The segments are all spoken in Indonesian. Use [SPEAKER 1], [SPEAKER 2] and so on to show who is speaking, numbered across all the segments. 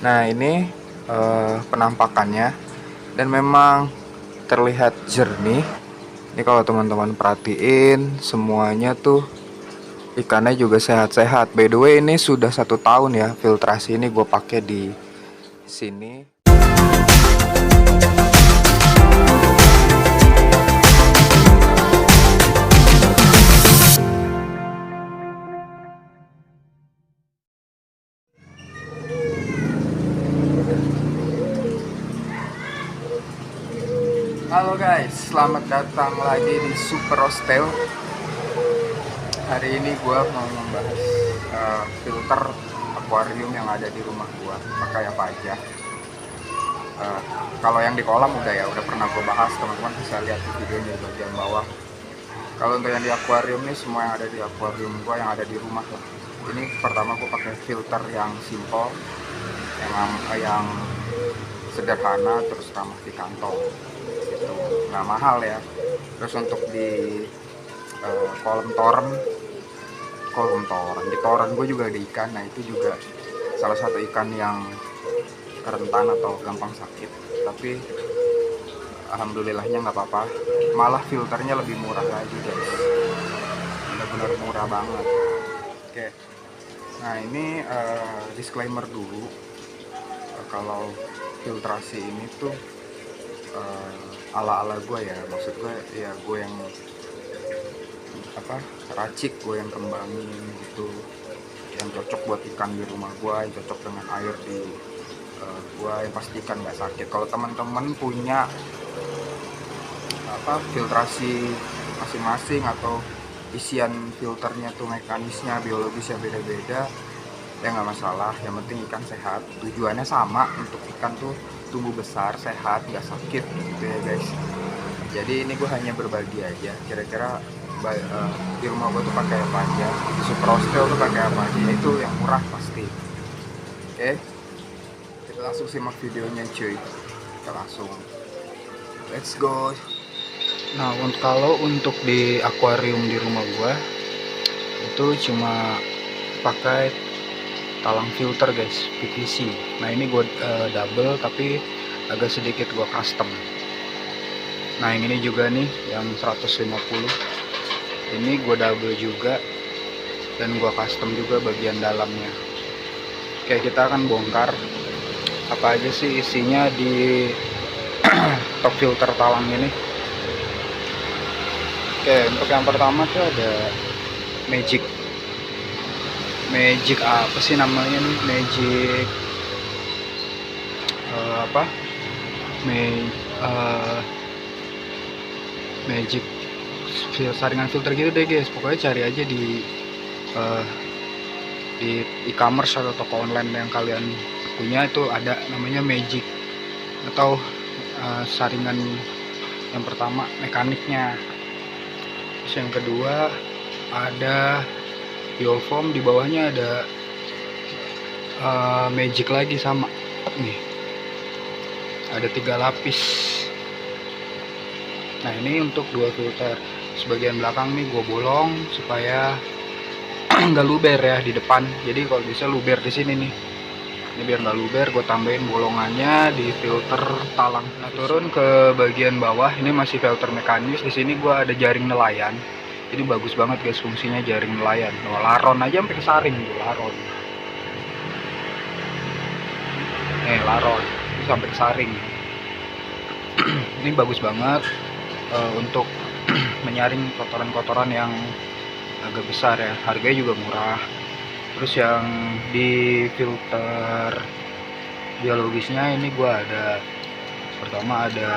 [SPEAKER 1] Nah ini penampakannya, dan memang terlihat jernih. Ini kalau teman-teman perhatiin semuanya tuh ikannya juga sehat-sehat. By the way, ini sudah 1 tahun ya filtrasi ini gue pakai di sini. Halo guys, selamat datang lagi di Super Hostel. Hari ini gue mau membahas filter akuarium yang ada di rumah gue, pakai apa aja. Kalau yang di kolam udah pernah gue bahas, teman-teman bisa lihat di videonya di bagian bawah. Kalau untuk yang di akuarium nih, semua yang ada di akuarium gue yang ada di rumah lah. Ini pertama gue pakai filter yang simple, yang sederhana, terus ramah di kantong gitu, nggak mahal ya. Terus untuk di kolam toren di toren gue juga ada ikan. Nah itu juga salah satu ikan yang rentan atau gampang sakit, tapi alhamdulillahnya nggak apa-apa, malah filternya lebih murah lagi guys, benar-benar murah banget. Oke, nah ini disclaimer dulu, kalau filtrasi ini tuh ala-ala gue ya, maksud gue ya gue yang racik, gue yang kembangin gitu, yang cocok buat ikan di rumah gue, yang cocok dengan air di gue, yang pasti ikan nggak sakit. Kalau teman-teman punya filtrasi masing-masing atau isian filternya tuh mekanisnya biologisnya beda-beda, ya nggak masalah, yang penting ikan sehat. Tujuannya sama, untuk ikan tuh tumbuh besar sehat, nggak sakit gitu ya guys. Jadi ini gue hanya berbagi aja, kira-kira di rumah gue tuh pakai apa aja, di Super Hostel tuh pakai apa aja, itu yang murah pasti. Oke, kita langsung simak videonya cuy, kita langsung let's go. Nah kalau untuk di akuarium di rumah gue itu cuma pakai talang filter guys, PVC. Nah ini gue double, tapi agak sedikit gue custom. Nah yang ini juga nih yang 150, ini gue double juga, dan gue custom juga bagian dalamnya. Oke, kita akan bongkar apa aja sih isinya di top filter talang ini. Oke, untuk yang pertama tuh ada magic apa sih namanya nih, magic saringan filter gitu deh guys. Pokoknya cari aja di e-commerce atau toko online yang kalian punya, itu ada namanya magic, atau saringan yang pertama mekaniknya. Terus yang kedua ada biofoam, di bawahnya ada magic lagi sama nih, ada 3 lapis. Nah ini untuk 2 filter. Sebagian belakang nih gue bolong supaya nggak luber ya di depan, jadi kalau bisa luber di sini nih. Ini biar nggak luber, gue tambahin bolongannya di filter talang. Nah turun ke bagian bawah, ini masih filter mekanis. Di sini gue ada jaring nelayan. Ini bagus banget guys fungsinya, jaring nelayan. Nah, laron aja sampai kesaring tuh, laron. Laron itu sampai kesaring. Ini bagus banget untuk menyaring kotoran-kotoran yang agak besar ya. Harganya juga murah. Terus yang di filter biologisnya ini gua ada, pertama ada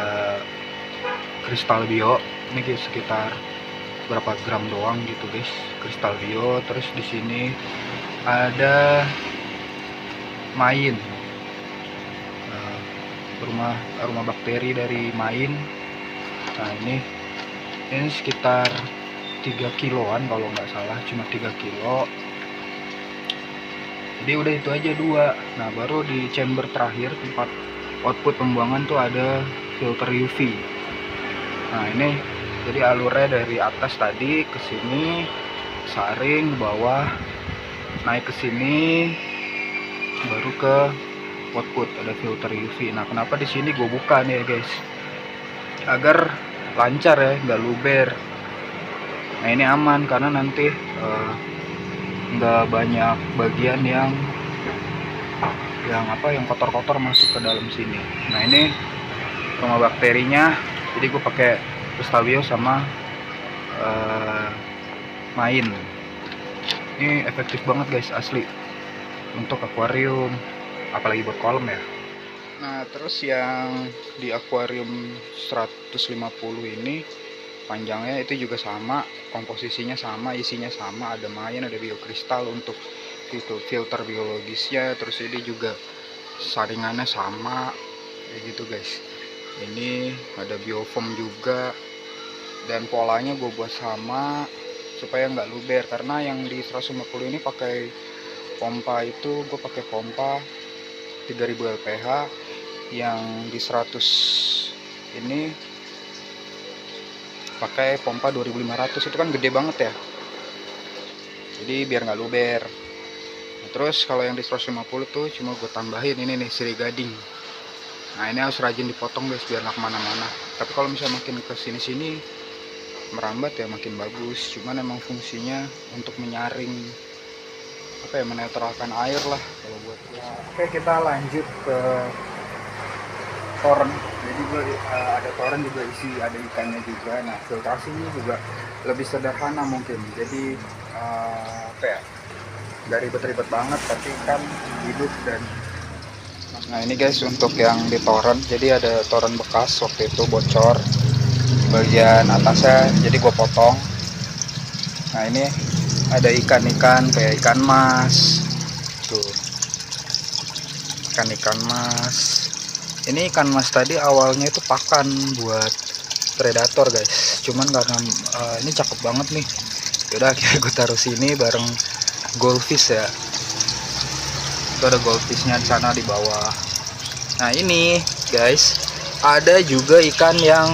[SPEAKER 1] kristal bio, ini sekitar berapa gram doang gitu guys, kristal bio. Terus di sini ada main, rumah bakteri dari main. Nah ini sekitar 3 kiloan kalau nggak salah, cuma 3 kilo. Jadi udah itu aja 2. Nah baru di chamber terakhir tempat output pembuangan tuh ada filter UV. Nah ini jadi alurnya dari atas tadi ke sini, saring ke bawah, naik ke sini, baru ke output, ada filter UV. Nah, kenapa di sini gue buka nih ya guys, agar lancar ya, nggak luber. Nah, ini aman karena nanti nggak banyak bagian yang kotor-kotor masuk ke dalam sini. Nah, ini rumah bakterinya, jadi gue pakai Stabio sama main. Ini efektif banget guys, asli untuk akuarium, apalagi buat kolam ya. Nah, terus yang di akuarium 150 ini panjangnya itu juga sama, komposisinya sama, isinya sama, ada main, ada biokristal untuk filter biologisnya. Terus ini juga saringannya sama kayak gitu guys. Ini ada biofoam juga, dan polanya gue buat sama supaya nggak luber, karena yang di 150 ini pakai pompa, itu gue pakai pompa 3000 LPH, yang di 100 ini pakai pompa 2500. Itu kan gede banget ya, jadi biar nggak luber. Nah, terus kalau yang di 150 tuh cuma gue tambahin ini nih, sirih gading. Nah, ini harus rajin dipotong guys biar nggak kemana-mana. Tapi kalau misalnya makin ke sini-sini merambat ya makin bagus, cuman emang fungsinya untuk menyaring, menetralkan air lah kalau buat ya. Oke, kita lanjut ke toren. Jadi ada toren juga, ada ikannya juga. Nah, filtrasinya juga lebih sederhana mungkin, jadi nggak ribet-ribet banget, tapi ikan hidup. Dan nah, ini guys untuk yang di toren, jadi ada toren bekas waktu itu bocor bagian atasnya, jadi gue potong. Nah, ini ada ikan-ikan kayak ikan mas tuh, ikan mas. Ini ikan mas tadi awalnya itu pakan buat predator guys, cuman karena ini cakep banget nih, yaudah akhirnya gue taruh sini bareng goldfish ya. Itu ada goldfishnya di sana di bawah. Nah, ini guys ada juga ikan yang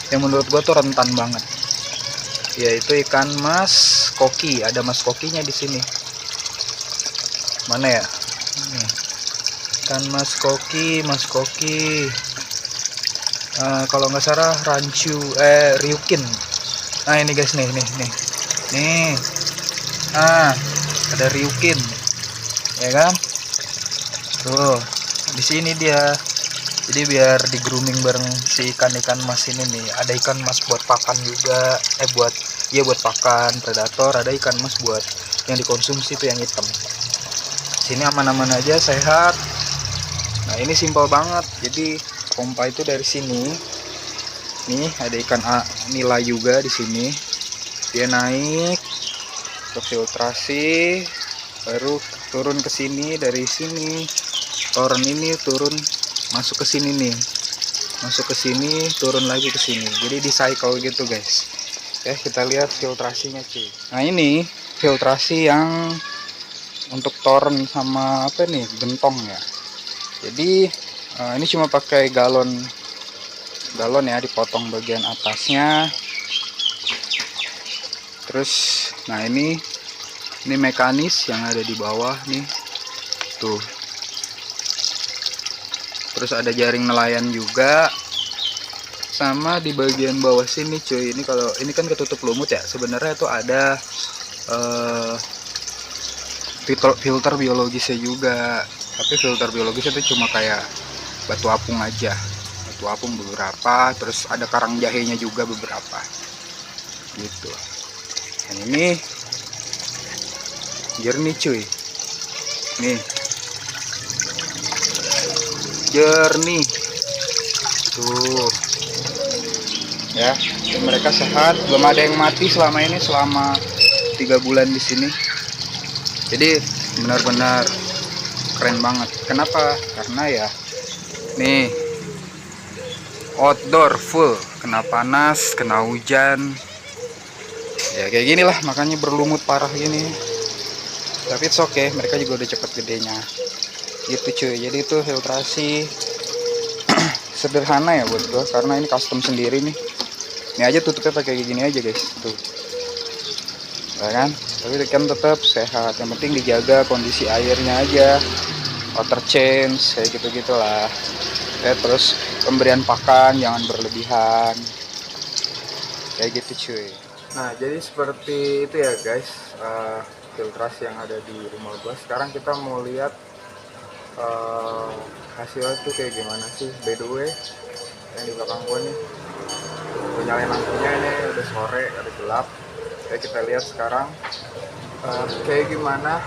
[SPEAKER 1] menurut gue tuh rentan banget, yaitu ikan mas koki. Ada mas kokinya di sini. Mana ya? Nih. Ikan mas koki. Kalau nggak salah Ryukin. Nah, ini guys, nih. Nah, ada Ryukin, ya kan? Tuh, di sini dia. Jadi biar di grooming bareng si ikan mas ini nih. Ada ikan mas buat pakan juga, buat pakan predator. Ada ikan mas buat yang dikonsumsi tuh yang hitam. Sini aman-aman aja, sehat. Nah, ini simpel banget. Jadi pompa itu dari sini. Nih ada ikan nila juga di sini. Dia naik untuk filtrasi, baru turun ke sini. Dari sini toren ini turun masuk ke sini nih, turun lagi ke sini, jadi di cycle gitu guys. Kita lihat filtrasinya cuy. Nah, ini filtrasi yang untuk toren sama gentong ya. Jadi ini cuma pakai galon ya, dipotong bagian atasnya. Terus nah ini mekanis yang ada di bawah nih tuh. Terus ada jaring nelayan juga, sama di bagian bawah sini cuy. Ini kalau ini kan ketutup lumut ya, sebenarnya itu ada filter biologisnya juga. Tapi filter biologis itu cuma kayak batu apung aja, batu apung beberapa, terus ada karang jahenya juga beberapa gitu. Dan ini jernih cuy, nih jernih tuh ya. Dan mereka sehat, belum ada yang mati selama ini, selama 3 bulan di sini. Jadi benar-benar keren banget. Kenapa? Karena ya nih outdoor full, kena panas, kena hujan ya kayak gini lah, makanya berlumut parah gini. Tapi it's okay, mereka juga udah cepet gedenya gitu cuy. Jadi itu filtrasi sederhana ya buat gua, karena ini custom sendiri nih. Ini aja tutupnya pakai gini aja guys tuh, ya kan? Tapi ikan tetap sehat, yang penting dijaga kondisi airnya aja water change kayak gitu gitulah ya. Terus pemberian pakan jangan berlebihan kayak gitu cuy. Nah jadi seperti itu ya guys, filtrasi yang ada di rumah gua. Sekarang kita mau lihat hasilnya tuh kayak gimana sih. By the way, yang di belakang gua nih gua nyalain lampunya, ini udah sore, udah gelap ya. Kita lihat sekarang kayak gimana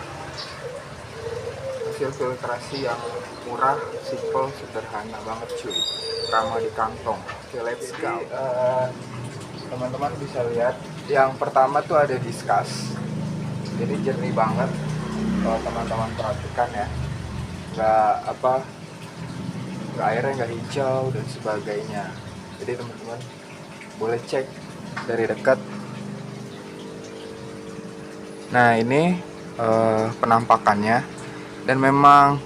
[SPEAKER 1] hasil filtrasi yang murah, simple, sederhana banget cuy, ramah di kantong. Oke, let's go. Teman-teman bisa lihat yang pertama tuh ada diskus, jadi jernih banget kalau teman-teman perhatikan ya, nggak airnya nggak hijau dan sebagainya. Jadi teman-teman boleh cek dari dekat. Nah ini penampakannya, dan memang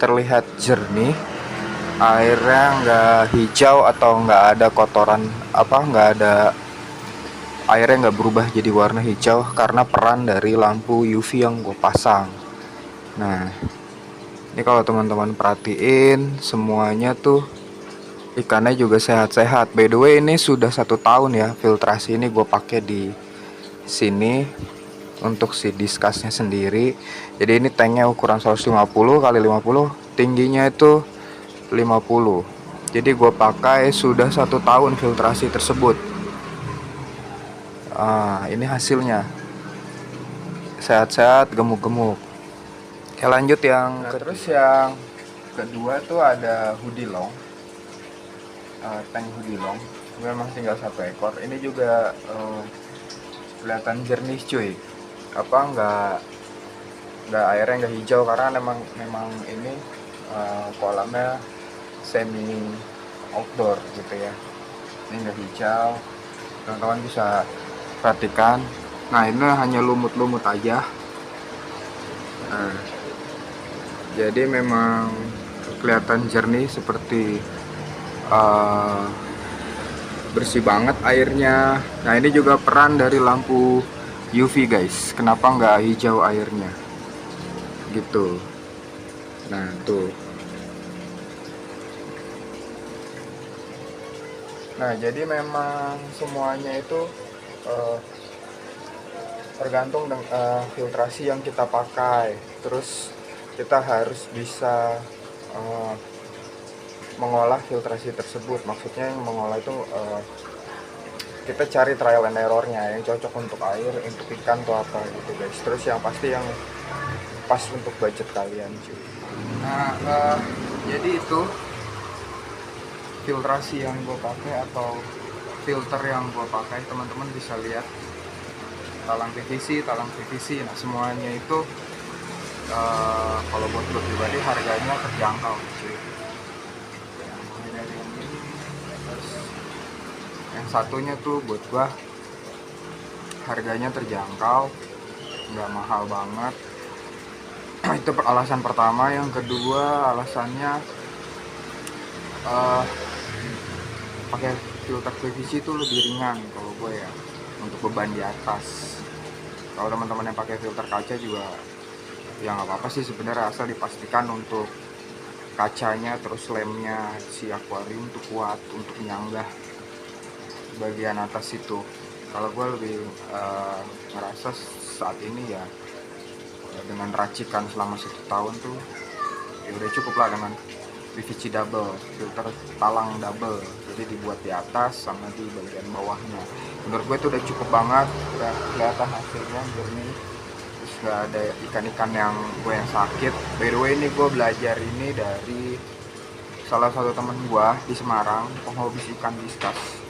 [SPEAKER 1] terlihat jernih, airnya nggak hijau atau nggak ada kotoran nggak ada, airnya nggak berubah jadi warna hijau karena peran dari lampu UV yang gue pasang. Nah ini kalau teman-teman perhatiin semuanya tuh ikannya juga sehat-sehat. By the way ini sudah 1 tahun ya filtrasi ini gue pakai di sini untuk si diskusnya sendiri. Jadi ini tanknya ukuran 150 kali 50, tingginya itu 50. Jadi gue pakai sudah 1 tahun filtrasi tersebut. Ini hasilnya sehat-sehat, gemuk-gemuk. Oke lanjut yang terus yang kedua tuh ada hoodie long, tank hoodie long. Memang tinggal 1 ekor. Ini juga kelihatan jernih cuy, nggak airnya nggak hijau karena memang ini kolamnya semi outdoor gitu ya. Ini nggak hijau, teman-teman bisa perhatikan. Nah ini hanya lumut-lumut aja. Jadi memang kelihatan jernih, seperti bersih banget airnya. Nah ini juga peran dari lampu UV guys, kenapa nggak hijau airnya gitu. Nah tuh, nah jadi memang semuanya itu tergantung dengan filtrasi yang kita pakai. Terus kita harus bisa mengolah filtrasi tersebut. Maksudnya yang mengolah itu kita cari trial and errornya yang cocok untuk air, untuk ikan atau apa gitu guys. Terus yang pasti yang pas untuk budget kalian cuy. Nah jadi itu filtrasi yang gue pakai atau filter yang gue pakai. Teman-teman bisa lihat talang PVC. Nah semuanya itu kalau buat gue pribadi harganya terjangkau cuy. Yang satunya tuh buat gua harganya terjangkau, nggak mahal banget. Itu alasan pertama. Yang kedua alasannya pakai filter PVC itu lebih ringan kalau gue ya, untuk beban di atas. Kalau teman-teman yang pakai filter kaca juga ya nggak apa-apa sih sebenarnya, asal dipastikan untuk kacanya terus lemnya si akuarium tuh kuat untuk menyanggah bagian atas itu. Kalau gue lebih ngerasa saat ini ya dengan racikan selama 1 tahun tuh ya udah cukup lah dengan PVC double, filter talang double, jadi dibuat di atas sama di bagian bawahnya. Menurut gue itu udah cukup banget, udah kelihatan hasilnya jernih, terus gak ada ikan-ikan yang sakit. By the way ini gue belajar ini dari salah satu temen gue di Semarang, penghobi ikan diskus.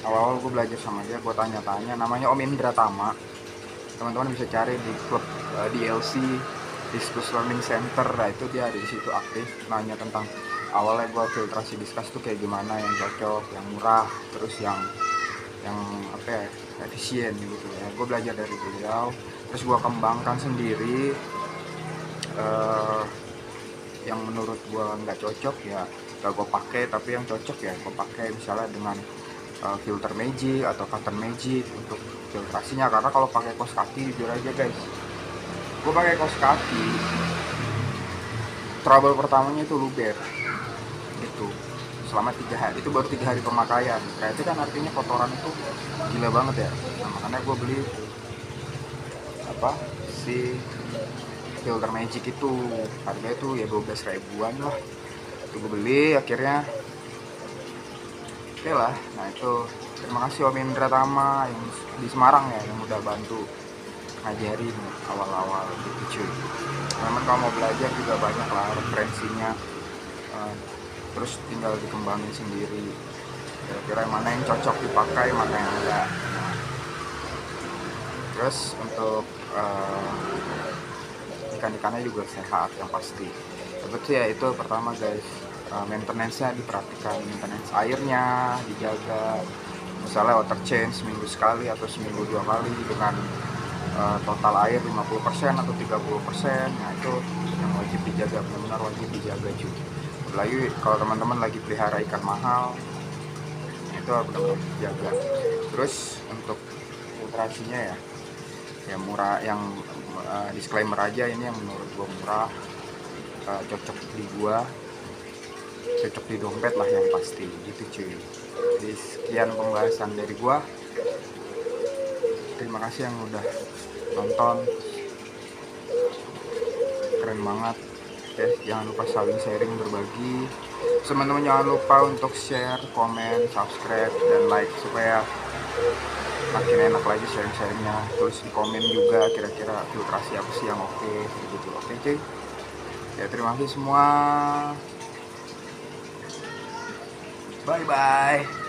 [SPEAKER 1] Awal-awal gue belajar sama dia, gue tanya-tanya, namanya Om Indra Tama. Teman-teman bisa cari di klub DLC Diskus Learning Center. Nah itu dia di situ aktif, nanya tentang awalnya gue filtrasi diskus tuh kayak gimana, yang cocok, yang murah, terus yang efisien gitu ya. Gue belajar dari beliau, terus gue kembangkan sendiri. Yang menurut gue nggak cocok ya gak gue pakai, tapi yang cocok ya gue pakai, misalnya dengan filter magic atau cotton magic untuk filtrasinya. Karena kalau pakai kaos kaki, jujur aja guys, gue pakai kaos kaki trouble pertamanya itu luber gitu selama 3 hari. Itu baru 3 hari pemakaian, berarti kan artinya kotoran itu gila banget ya. Nah, makanya gue beli apa si filter magic itu, harganya tuh ya 12 ribuan lah. Itu gue beli akhirnya, oke lah. Nah itu terima kasih Om Indra Tama yang di Semarang ya, yang udah bantu ngajarin awal-awal gitu cuy. Teman kalau mau belajar juga banyak lah referensinya. Eh, terus tinggal dikembangin sendiri, kira-kira mana yang cocok dipakai, mana yang enggak. Nah, terus untuk ikan-ikannya juga sehat yang pasti. Tapi ya itu pertama guys, maintenance-nya diperhatikan, maintenance airnya dijaga, misalnya water change seminggu sekali atau seminggu 2 kali dengan total air 50% atau 30%. Nah itu yang wajib dijaga, benar-benar wajib dijaga juga. Apalagi kalau teman-teman lagi pelihara ikan mahal, itu benar-benar dijaga. Terus untuk filtrasinya ya murah, yang disclaimer aja, ini yang menurut gua murah, cocok di gua, cocok di dompet lah yang pasti gitu cuy. Jadi sekian pembahasan dari gua, terima kasih yang udah nonton, keren banget. Oke, jangan lupa saling sharing, berbagi. Teman-teman jangan lupa untuk share, komen, subscribe, dan like supaya makin enak lagi sharing-sharingnya. Tulis di komen juga kira-kira filtrasi apa sih yang oke gitu. Oke cuy, ya terima kasih semua, bye bye.